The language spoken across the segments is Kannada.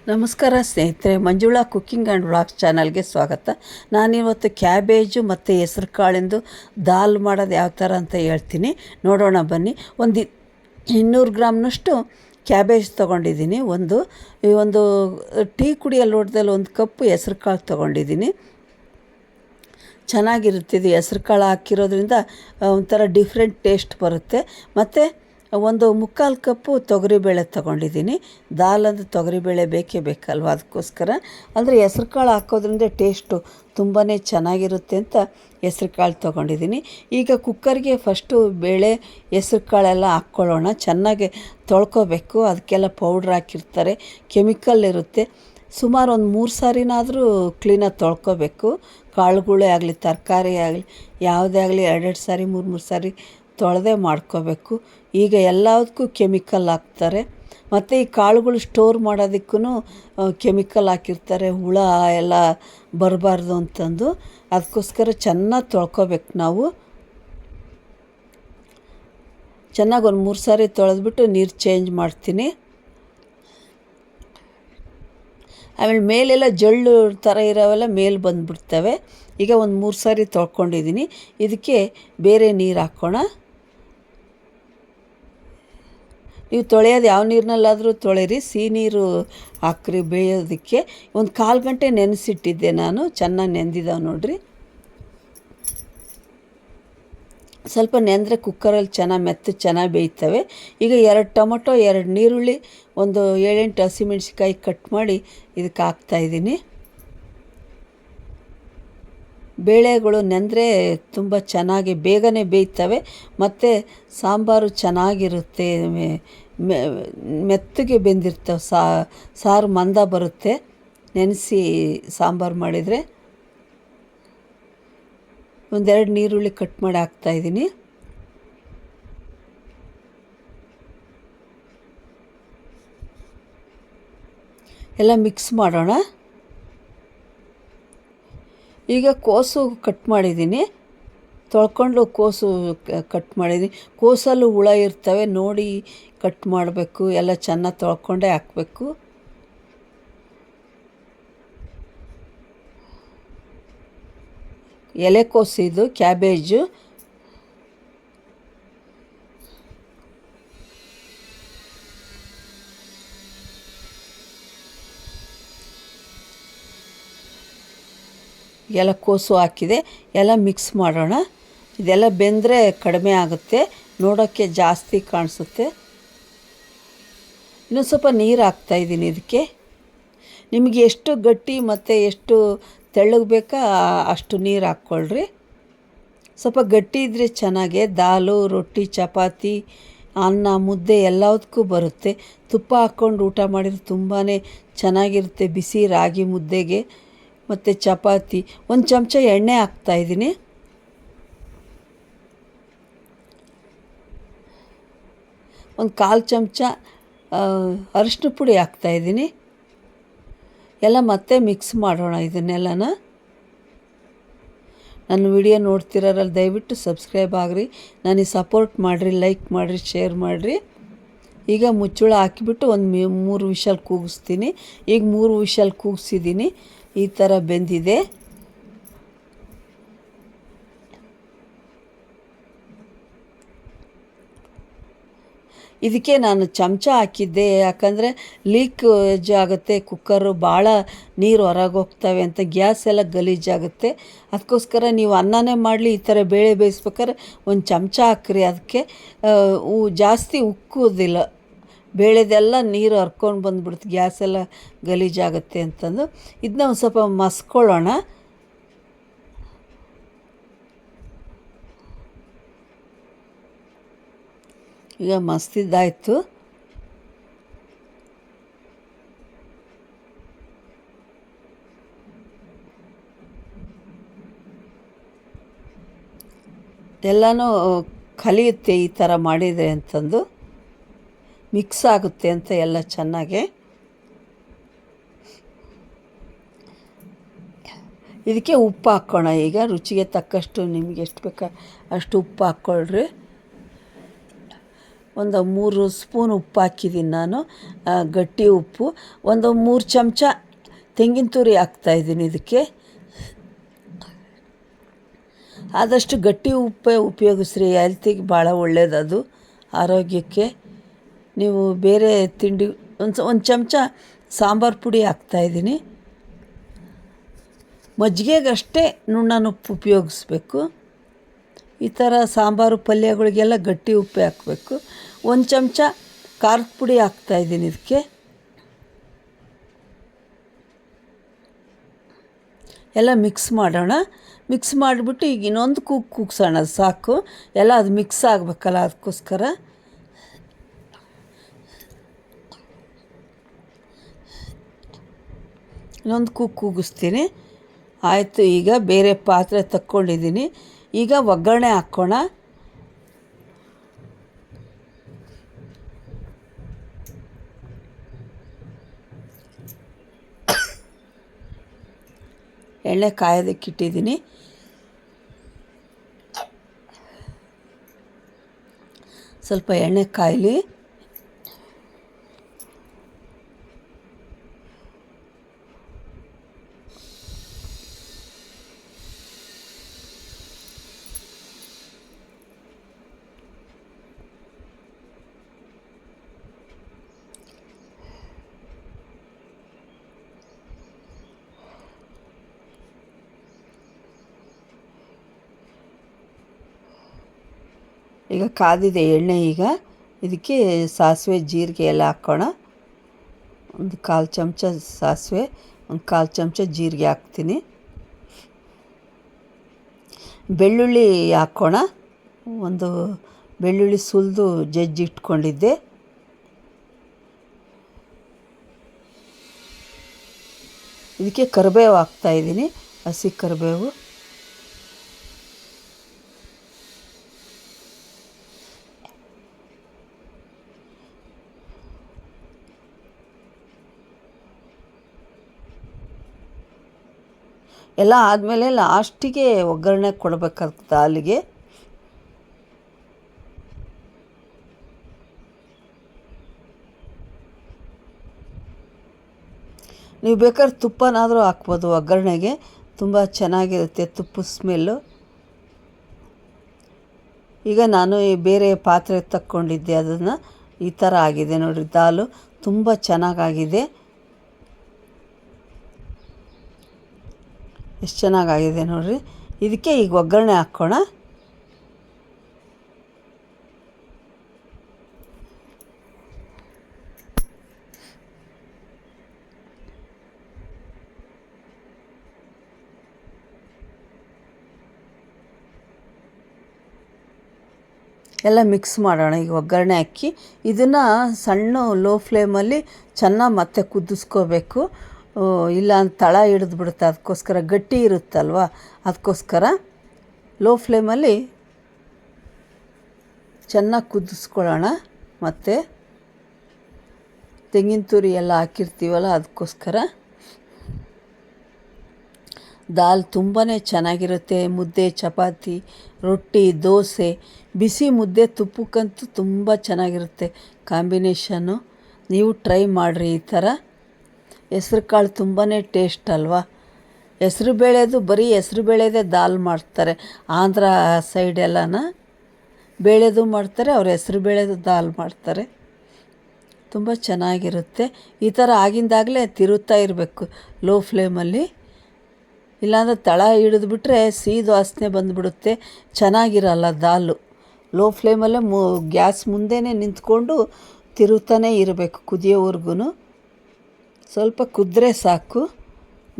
ನಮಸ್ಕಾರ ಸ್ನೇಹಿತರೆ, ಮಂಜುಳಾ ಕುಕ್ಕಿಂಗ್ ಆ್ಯಂಡ್ ವ್ಲಾಗ್ಸ್ ಚಾನಲ್ಗೆ ಸ್ವಾಗತ. ನಾನಿವತ್ತು ಕ್ಯಾಬೇಜು ಮತ್ತು ಹೆಸ್ರು ಕಾಳಿಂದು ದಾಲ್ ಮಾಡೋದು ಯಾವ ಥರ ಅಂತ ಹೇಳ್ತೀನಿ, ನೋಡೋಣ ಬನ್ನಿ. ಒಂದು 200 ಗ್ರಾಮ್ನಷ್ಟು ಕ್ಯಾಬೇಜ್ ತೊಗೊಂಡಿದ್ದೀನಿ. ಒಂದು ಟೀ ಕುಡಿಯೋ ಲೋಟದಲ್ಲಿ 1 ಕಪ್ ಹೆಸ್ರು ಕಾಳು ತೊಗೊಂಡಿದ್ದೀನಿ. ಚೆನ್ನಾಗಿರುತ್ತೆ. ಇದು ಹೆಸ್ರು ಕಾಳು ಹಾಕಿರೋದ್ರಿಂದ ಒಂಥರ ಡಿಫ್ರೆಂಟ್ ಟೇಸ್ಟ್ ಬರುತ್ತೆ. ಮತ್ತು 1/4 ಕಪ್ಪು ತೊಗರಿಬೇಳೆ ತೊಗೊಂಡಿದ್ದೀನಿ. ದಾಲ್ ಅಂದರೆ ತೊಗರಿಬೇಳೆ ಬೇಕೇ ಬೇಕಲ್ವ, ಅದಕ್ಕೋಸ್ಕರ. ಅಂದರೆ ಹೆಸ್ರು ಕಾಳು ಹಾಕೋದ್ರಿಂದ ಟೇಸ್ಟು ತುಂಬಾ ಚೆನ್ನಾಗಿರುತ್ತೆ ಅಂತ ಹೆಸ್ರು ಕಾಳು ತೊಗೊಂಡಿದ್ದೀನಿ. ಈಗ ಕುಕ್ಕರ್ಗೆ ಫಸ್ಟು ಬೇಳೆ ಹೆಸ್ರು ಕಾಳೆಲ್ಲ ಹಾಕ್ಕೊಳ್ಳೋಣ. ಚೆನ್ನಾಗಿ ತೊಳ್ಕೊಬೇಕು, ಅದಕ್ಕೆಲ್ಲ ಪೌಡ್ರ್ ಹಾಕಿರ್ತಾರೆ, ಕೆಮಿಕಲ್ ಇರುತ್ತೆ. ಸುಮಾರು ಒಂದು 3 ಸಾರಿನಾದರೂ ಕ್ಲೀನಾಗಿ ತೊಳ್ಕೊಬೇಕು. ಕಾಳುಗಳೇ ಆಗಲಿ ತರಕಾರಿ ಆಗಲಿ ಯಾವುದೇ ಆಗಲಿ 2 ಸಾರಿ 3 ಸಾರಿ ತೊಳೆದೇ ಮಾಡ್ಕೋಬೇಕು. ಈಗ ಎಲ್ಲದಕ್ಕೂ ಕೆಮಿಕಲ್ ಹಾಕ್ತಾರೆ. ಮತ್ತು ಈ ಕಾಳುಗಳು ಸ್ಟೋರ್ ಮಾಡೋದಕ್ಕೂ ಕೆಮಿಕಲ್ ಹಾಕಿರ್ತಾರೆ, ಹುಳ ಎಲ್ಲ ಬರಬಾರ್ದು ಅಂತಂದು. ಅದಕ್ಕೋಸ್ಕರ ಚೆನ್ನಾಗಿ ತೊಳ್ಕೊಬೇಕು ನಾವು. ಚೆನ್ನಾಗಿ ಒಂದು 3 ಸಾರಿ ತೊಳೆದ್ಬಿಟ್ಟು ನೀರು ಚೇಂಜ್ ಮಾಡ್ತೀನಿ. ಆಮೇಲೆ ಮೇಲೆಲ್ಲ ಜಳ್ಳು ಥರ ಇರೋವೆಲ್ಲ ಮೇಲೆ ಬಂದುಬಿಡ್ತವೆ. ಈಗ ಒಂದು 3 ಸಾರಿ ತೊಳ್ಕೊಂಡಿದ್ದೀನಿ. ಇದಕ್ಕೆ ಬೇರೆ ನೀರು ಹಾಕ್ಕೋಣ. ನೀವು ತೊಳೆಯೋದು ಯಾವ ನೀರಿನಲ್ಲಾದರೂ ತೊಳೆಯಿರಿ, ಸಿಹಿ ನೀರು ಹಾಕ್ರಿ ಬೇಯೋದಕ್ಕೆ. ಒಂದು 1/4 ಗಂಟೆ ನೆನೆಸಿಟ್ಟಿದ್ದೆ ನಾನು, ಚೆನ್ನಾಗಿ ನೆಂದಿದ್ದಾವೆ ನೋಡಿರಿ. ಸ್ವಲ್ಪ ನೆಂದರೆ ಕುಕ್ಕರಲ್ಲಿ ಚೆನ್ನಾಗಿ ಬೇಯ್ತವೆ. ಈಗ 2 ಟೊಮೊಟೊ, 2 ನೀರುಳ್ಳಿ, ಒಂದು 7-8 ಹಸಿಮೆಣ್ಸಿಕಾಯಿ ಕಟ್ ಮಾಡಿ ಇದಕ್ಕೆ ಹಾಕ್ತಾಯಿದ್ದೀನಿ. ಬೇಳೆಗಳು ನೆಂದರೆ ತುಂಬ ಚೆನ್ನಾಗಿ ಬೇಗನೆ ಬೇಯ್ತವೆ. ಮತ್ತು ಸಾಂಬಾರು ಚೆನ್ನಾಗಿರುತ್ತೆ, ಮೆತ್ತಗೆ ಬೆಂದಿರ್ತವೆ. ಸಾರು ಮಂದ ಬರುತ್ತೆ ನೆನೆಸಿ ಸಾಂಬಾರು ಮಾಡಿದರೆ. 1-2 ನೀರುಳ್ಳಿ ಕಟ್ ಮಾಡಿ ಹಾಕ್ತಾಯಿದ್ದೀನಿ. ಎಲ್ಲ ಮಿಕ್ಸ್ ಮಾಡೋಣ. ಈಗ ಕೋಸು ಕಟ್ ಮಾಡಿದ್ದೀನಿ, ತೊಳ್ಕೊಂಡು ಕೋಸು ಕಟ್ ಮಾಡಿದ್ದೀನಿ. ಕೋಸಲ್ಲೂ ಹುಳ ಇರ್ತವೆ, ನೋಡಿ ಕಟ್ ಮಾಡಬೇಕು. ಎಲ್ಲ ಚೆನ್ನಾಗಿ ತೊಳ್ಕೊಂಡೇ ಹಾಕಬೇಕು. ಎಲೆಕೋಸು ಇದು ಕ್ಯಾಬೇಜು. ಎಲ್ಲ ಕೋಸು ಹಾಕಿದೆ, ಎಲ್ಲ ಮಿಕ್ಸ್ ಮಾಡೋಣ. ಇದೆಲ್ಲ ಬೆಂದರೆ ಕಡಿಮೆ ಆಗುತ್ತೆ, ನೋಡೋಕ್ಕೆ ಜಾಸ್ತಿ ಕಾಣಿಸುತ್ತೆ. ಇನ್ನೊಂದು ಸ್ವಲ್ಪ ನೀರು ಹಾಕ್ತಾಯಿದ್ದೀನಿ ಇದಕ್ಕೆ. ನಿಮಗೆ ಎಷ್ಟು ಗಟ್ಟಿ ಮತ್ತು ಎಷ್ಟು ತೆಳ್ಳಗೆ ಬೇಕಾ ಅಷ್ಟು ನೀರು ಹಾಕ್ಕೊಳ್ರಿ. ಸ್ವಲ್ಪ ಗಟ್ಟಿ ಇದ್ದರೆ ಚೆನ್ನಾಗೆ. ದಾಲು, ರೊಟ್ಟಿ, ಚಪಾತಿ, ಅನ್ನ, ಮುದ್ದೆ ಎಲ್ಲದಕ್ಕೂ ಬರುತ್ತೆ. ತುಪ್ಪ ಹಾಕ್ಕೊಂಡು ಊಟ ಮಾಡಿದರೆ ತುಂಬಾ ಚೆನ್ನಾಗಿರುತ್ತೆ. ಬಿಸಿ ರಾಗಿ ಮುದ್ದೆಗೆ ಮತ್ತು ಚಪಾತಿ. 1 ಚಮಚ ಎಣ್ಣೆ ಹಾಕ್ತಾಯಿದ್ದೀನಿ. ಒಂದು 1/4 ಚಮಚ ಅರಿಶಿನ ಪುಡಿ ಹಾಕ್ತಾಯಿದ್ದೀನಿ. ಎಲ್ಲ ಮತ್ತೆ ಮಿಕ್ಸ್ ಮಾಡೋಣ ಇದನ್ನೆಲ್ಲನ. ನನ್ನ ವಿಡಿಯೋ ನೋಡ್ತಿರೋರಲ್ಲಿ ದಯವಿಟ್ಟು ಸಬ್ಸ್ಕ್ರೈಬ್ ಆಗಿರಿ, ನನಗೆ ಸಪೋರ್ಟ್ ಮಾಡಿರಿ, ಲೈಕ್ ಮಾಡಿರಿ, ಶೇರ್ ಮಾಡಿರಿ. ಈಗ ಮುಚ್ಚಳ ಹಾಕಿಬಿಟ್ಟು ಒಂದು 3 ವಿಷಲ್ ಕೂಗಿಸ್ತೀನಿ. ಈಗ 3 ವಿಷಲ್ ಕೂಗಿಸಿದ್ದೀನಿ, ಈ ಥರ ಬೆಂದಿದೆ. ಇದಕ್ಕೆ ನಾನು ಚಮಚ ಹಾಕಿದ್ದೆ, ಯಾಕಂದರೆ ಲೀಕೇಜ್ ಆಗುತ್ತೆ ಕುಕ್ಕರು, ಭಾಳ ನೀರು ಹೊರಗೆ ಹೋಗ್ತವೆ ಅಂತ. ಗ್ಯಾಸ್ ಎಲ್ಲ ಗಲೀಜಾಗುತ್ತೆ. ಅದಕ್ಕೋಸ್ಕರ ನೀವು ಅನ್ನನೇ ಮಾಡಲಿ, ಈ ಥರ ಬೇಳೆ ಬೇಯಿಸ್ಬೇಕಾದ್ರೆ 1 ಚಮಚ ಹಾಕ್ರಿ. ಅದಕ್ಕೆ ಜಾಸ್ತಿ ಉಕ್ಕುವುದಿಲ್ಲ, ಬೇಳೆದೆಲ್ಲ ನೀರು ಹರ್ಕೊಂಡು ಬಂದುಬಿಡುತ್ತೆ, ಗ್ಯಾಸ್ ಎಲ್ಲ ಗಲೀಜಾಗುತ್ತೆ ಅಂತಂದು. ಇದನ್ನ ಒಂದು ಸ್ವಲ್ಪ ಮಸ್ಕೊಳ್ಳೋಣ. ಈಗ ಮಸ್ತಿದ್ದಾಯಿತು. ಎಲ್ಲನೂ ಕಲಿಯುತ್ತೆ ಈ ಥರ ಮಾಡಿದರೆ ಅಂತಂದು, ಮಿಕ್ಸ್ ಆಗುತ್ತೆ ಅಂತ ಎಲ್ಲ ಚೆನ್ನಾಗೆ. ಇದಕ್ಕೆ ಉಪ್ಪು ಹಾಕ್ಕೋಣ. ಈಗ ರುಚಿಗೆ ತಕ್ಕಷ್ಟು ನಿಮಗೆ ಎಷ್ಟು ಬೇಕಾ ಅಷ್ಟು ಉಪ್ಪು ಹಾಕ್ಕೊಳ್ರಿ. ಒಂದು 3 ಸ್ಪೂನ್ ಉಪ್ಪು ಹಾಕಿದ್ದೀನಿ ನಾನು, ಗಟ್ಟಿ ಉಪ್ಪು. ಒಂದು 3 ಚಮಚ ತೆಂಗಿನ ತುರಿ ಹಾಕ್ತಾಯಿದ್ದೀನಿ ಇದಕ್ಕೆ. ಆದಷ್ಟು ಗಟ್ಟಿ ಉಪ್ಪೇ ಉಪಯೋಗಿಸ್ರಿ, ಹೆಲ್ತಿಗೆ ಭಾಳ ಒಳ್ಳೆಯದದು, ಆರೋಗ್ಯಕ್ಕೆ. ನೀವು ಬೇರೆ ತಿಂಡಿ ಒಂದು ಚಮಚ ಸಾಂಬಾರು ಪುಡಿ ಹಾಕ್ತಾಯಿದ್ದೀನಿ. ಮಜ್ಜಿಗೆಗಷ್ಟೇ ನುಣ್ಣನುಪ್ಪು ಉಪಯೋಗಿಸ್ಬೇಕು. ಈ ಥರ ಸಾಂಬಾರು ಪಲ್ಯಗಳಿಗೆಲ್ಲ ಗಟ್ಟಿ ಉಪ್ಪೇ ಹಾಕಬೇಕು. ಒಂದು ಚಮಚ ಖಾರದ ಪುಡಿ ಹಾಕ್ತಾಯಿದ್ದೀನಿ ಇದಕ್ಕೆ. ಎಲ್ಲ ಮಿಕ್ಸ್ ಮಾಡೋಣ. ಮಿಕ್ಸ್ ಮಾಡಿಬಿಟ್ಟು ಈಗ ಇನ್ನೊಂದು ಕೂಗ್ಸೋಣ, ಸಾಕು. ಎಲ್ಲ ಅದು ಮಿಕ್ಸ್ ಆಗಬೇಕಲ್ಲ, ಅದಕ್ಕೋಸ್ಕರ ಇನ್ನೊಂದು ಕೂಗಿಸ್ತೀನಿ. ಆಯಿತು, ಈಗ ಬೇರೆ ಪಾತ್ರೆ ತಕ್ಕೊಂಡಿದ್ದೀನಿ. ಈಗ ಒಗ್ಗರಣೆ ಹಾಕ್ಕೋಣ. ಎಣ್ಣೆ ಕಾಯೋದಕ್ಕಿಟ್ಟಿದ್ದೀನಿ. ಸ್ವಲ್ಪ ಎಣ್ಣೆ ಕಾಯಲಿ. ಈಗ ಕಾದಿದೆ ಎಣ್ಣೆ. ಈಗ ಇದಕ್ಕೆ ಸಾಸಿವೆ ಜೀರಿಗೆ ಎಲ್ಲ ಹಾಕ್ಕೋಣ. ಒಂದು 1/4 ಚಮಚ ಸಾಸಿವೆ, ಒಂದು 1/4 ಚಮಚ ಜೀರಿಗೆ ಹಾಕ್ತೀನಿ. ಬೆಳ್ಳುಳ್ಳಿ ಹಾಕ್ಕೋಣ. ಒಂದು ಬೆಳ್ಳುಳ್ಳಿ ಸುಲಿದು ಜಜ್ಜಿಟ್ಕೊಂಡಿದ್ದೆ. ಇದಕ್ಕೆ ಕರಿಬೇವು ಹಾಕ್ತಾಯಿದ್ದೀನಿ, ಹಸಿ ಕರಿಬೇವು. ಎಲ್ಲ ಆದಮೇಲೆ ಲಾಸ್ಟಿಗೆ ಒಗ್ಗರಣೆ ಕೊಡಬೇಕಾಗ್ತದೆ ದಾಲಿಗೆ. ನೀವು ಬೇಕಾದ್ರೆ ತುಪ್ಪನಾದರೂ ಹಾಕ್ಬೋದು ಒಗ್ಗರಣೆಗೆ, ತುಂಬ ಚೆನ್ನಾಗಿರುತ್ತೆ ತುಪ್ಪದ ಸ್ಮೆಲ್ಲು. ಈಗ ನಾನು ಬೇರೆ ಪಾತ್ರೆ ತಕ್ಕೊಂಡಿದ್ದೆ, ಅದನ್ನು ಈ ಥರ ಆಗಿದೆ ನೋಡಿರಿ. ದಾಲು ತುಂಬ ಚೆನ್ನಾಗಾಗಿದೆ. ಎಷ್ಟು ಚೆನ್ನಾಗಾಗಿದೆ ನೋಡಿರಿ. ಇದಕ್ಕೆ ಈಗ ಒಗ್ಗರಣೆ ಹಾಕ್ಕೋಣ. ಎಲ್ಲ ಮಿಕ್ಸ್ ಮಾಡೋಣ. ಈಗ ಒಗ್ಗರಣೆ ಹಾಕಿ ಇದನ್ನು ಸಣ್ಣ ಲೋ ಫ್ಲೇಮಲ್ಲಿ ಚೆನ್ನಾಗಿ ಮತ್ತೆ ಕುದಿಸ್ಕೋಬೇಕು. ಇಲ್ಲ ತಳ ಹಿಡಿದು ಬಿಡುತ್ತೆ, ಅದಕ್ಕೋಸ್ಕರ ಗಟ್ಟಿ ಇರುತ್ತಲ್ವ, ಅದಕ್ಕೋಸ್ಕರ ಲೋ ಫ್ಲೇಮಲ್ಲಿ ಚೆನ್ನಾಗಿ ಕುದಿಸ್ಕೊಳ್ಳೋಣ. ಮತ್ತು ತೆಂಗಿನ ತುರಿ ಎಲ್ಲ ಹಾಕಿರ್ತೀವಲ್ಲ, ಅದಕ್ಕೋಸ್ಕರ ದಾಲ್ ತುಂಬಾ ಚೆನ್ನಾಗಿರುತ್ತೆ. ಮುದ್ದೆ, ಚಪಾತಿ, ರೊಟ್ಟಿ, ದೋಸೆ, ಬಿಸಿ ಮುದ್ದೆ ತುಪ್ಪಕ್ಕಂತೂ ತುಂಬ ಚೆನ್ನಾಗಿರುತ್ತೆ ಕಾಂಬಿನೇಷನ್ನು. ನೀವು ಟ್ರೈ ಮಾಡಿರಿ ಈ ಥರ. ಹೆಸ್ರು ಕಾಳು ತುಂಬಾ ಟೇಸ್ಟ್ ಅಲ್ವಾ. ಹೆಸ್ರು ಬೇಳೆದು ಬರೀ ಹೆಸ್ರು ಬೇಳೆದೇ ದಾಲ್ ಮಾಡ್ತಾರೆ ಆಂಧ್ರ ಸೈಡೆಲ್ಲನ. ಬೇಳೆದು ಮಾಡ್ತಾರೆ, ಅವ್ರು ಹೆಸ್ರು ಬೇಳೆದು ದಾಲ್ ಮಾಡ್ತಾರೆ. ತುಂಬ ಚೆನ್ನಾಗಿರುತ್ತೆ. ಈ ಥರ ಆಗಿಂದಾಗಲೇ ತಿರುತ್ತಾ ಇರಬೇಕು ಲೋ ಫ್ಲೇಮಲ್ಲಿ, ಇಲ್ಲಾಂದರೆ ತಳ ಹಿಡಿದ್ಬಿಟ್ರೆ ಸೀದು ವಾಸನೆ ಬಂದುಬಿಡುತ್ತೆ, ಚೆನ್ನಾಗಿರಲ್ಲ ದಾಲು. ಲೋ ಫ್ಲೇಮಲ್ಲೇ ಗ್ಯಾಸ್ ಮುಂದೆನೇ ನಿಂತ್ಕೊಂಡು ತಿರುತ್ತಾನೇ ಇರಬೇಕು ಕುದಿಯೋವರೆಗೂ. ಸ್ವಲ್ಪ ಕುದ್ರೆ ಸಾಕು,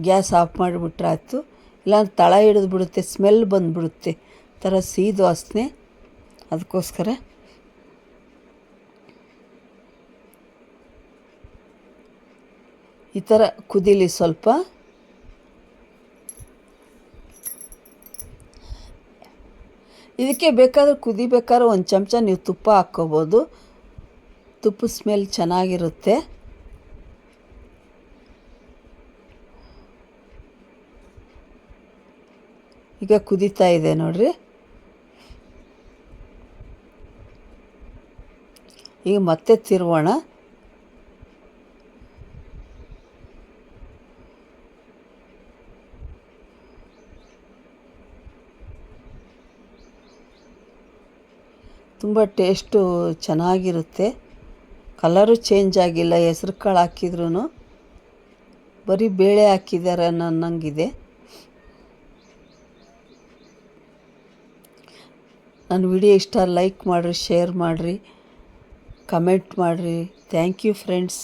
ಗ್ಯಾಸ್ ಆಫ್ ಮಾಡಿಬಿಟ್ರೆ ಆಯಿತು. ಇಲ್ಲಾಂದ್ರೆ ತಳ ಹಿಡಿದ್ಬಿಡುತ್ತೆ, ಸ್ಮೆಲ್ ಬಂದುಬಿಡುತ್ತೆ, ಥರ ಸೀದು ವಾಸನೆ. ಅದಕ್ಕೋಸ್ಕರ ಈ ಥರ ಕುದೀಲಿ ಸ್ವಲ್ಪ. ಇದಕ್ಕೆ ಬೇಕಾದ್ರೆ ಕುದಿಬೇಕಾದ್ರೆ ಒಂದು ಚಮಚ ನೀವು ತುಪ್ಪ ಹಾಕ್ಕೋಬೋದು, ತುಪ್ಪದ ಸ್ಮೆಲ್ ಚೆನ್ನಾಗಿರುತ್ತೆ. ಈಗ ಕುದೀತಾ ಇದೆ ನೋಡಿರಿ. ಈಗ ಮತ್ತೆ ತಿರುವೋಣ. ತುಂಬ ಟೇಸ್ಟು ಚೆನ್ನಾಗಿರುತ್ತೆ. ಕಲರು ಚೇಂಜ್ ಆಗಿಲ್ಲ, ಹೆಸ್ರು ಕಾಳು ಹಾಕಿದ್ರೂ ಬರೀ ಬೇಳೆ ಹಾಕಿದ್ದಾರೆ ಅನ್ನಂಗಿದೆ. ನನ್ನ ವಿಡಿಯೋ ಇಷ್ಟ ಲೈಕ್ ಮಾಡಿರಿ, ಶೇರ್ ಮಾಡಿರಿ, ಕಮೆಂಟ್ ಮಾಡಿರಿ. Thank you friends.